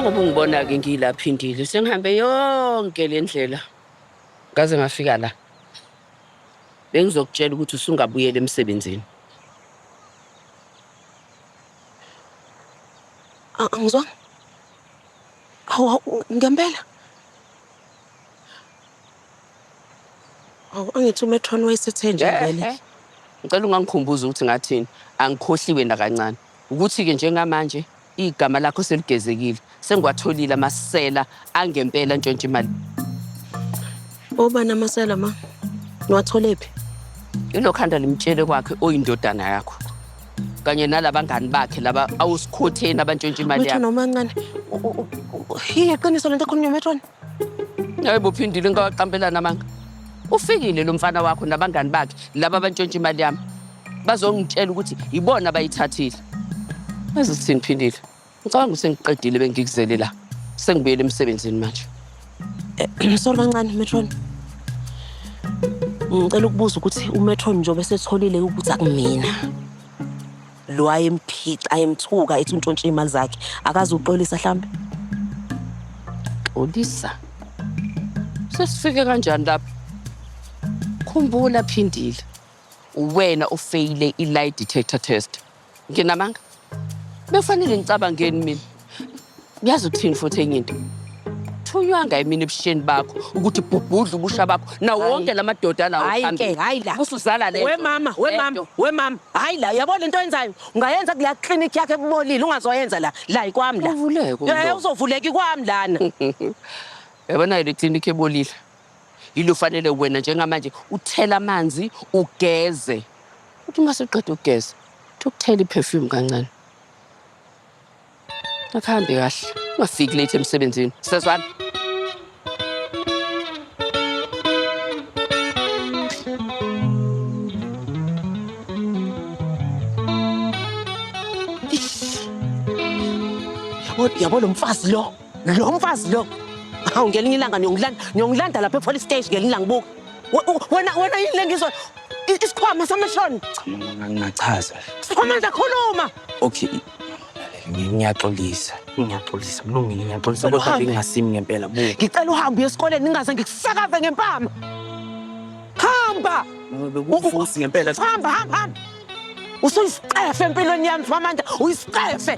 Njengoba ungibona-ke ngilaphindile sengihambe yonke le ndlela ngaze ngafika la. Bengizokutshela ukuthi usungabuyela emsebenzini. Angizwa? Ngempela. Angithi uMethron wayesethe nje vele. Ngicela ungangikhumbuza ukuthi ngathini. Angikhohliwe nakancane. Ukuthi-ke njengamanje igama lakho seligezekile. Sengiwatholile amasela angempela ntshontshe imali. Obani amasela ma? Niwatholephi? Yilo khanda limtshele kwakhe oyindodana yakho. Kanye nalabangani bakhe laba awusikhotheni abantshontshe imali yakho. Methron omancane. Iyiqiniso lento ekhulunywa uMethron. Hayibo phindile ngawaqampelana amanga. Ufikile lo mfana wakho nabangani bakhe laba abantshontshe imali yami. Bazongitshela ukuthi ibona abayithathile. Mase sithini phindile. Ngicabanga ukuthi sengiqedile bengikuzele la. Sengibuyele emsebenzini manje. Solo kancane Methron. Ngicela ukubuza ukuthi uMethron njobe setholile ukuthi akumina. Lo ayemphica ayemthuka ethi untshontshe imali zakhe akaze uxolisa mhlambe. Xolisa. Sesifike kanjani lapha? Khumbula phindile. Wena ufeyile i-lie detector test. Nginamanga? Befanele ngicabangeni mina. Yazi ukuthini futhi enye into? Thunywanga yimina ebusheni bakho ukuthi bhubhudla ubusha bakho na wonke lamadoda lawo phambili. Hayi la. Usuzala le. Wemama. Hayi la, yabona into oyenzayo. Ungayenza kula clinic yakhe kubolile ungazoyenza la ikwami la. Uvuleke. Uzovuleka ikwami lana. Yabona ile clinic ebolile. Yilo fanele wena njengamanje uthela amanzi ugeze. Uthi ungaseqeda ukugeza. Ukuthela iperfume kancane. Akhambe kahle. Ungafiki late emsebenzini. Sezwana. Yabona umfazi lo. Lo mfazi lo. Hawu ngelinye ilanga niyongilanda lapha epolice station ngelinye ilanga buka. Wena yini ngizwa isikhwama saMethron. Ngingachaza. Sikhwama ngikhuluma. Okay. Ngiyaxolisa mlungile ngiyaxolisa kodwa bengasimi ngempela buka. Ngicela uhambe esikoleni ningaze ngikusakaze ngempama. Hamba. Bekufusi ngempela. Hamba. Usuyisiqefe empilweni yami mfamanda, uyisiqefe.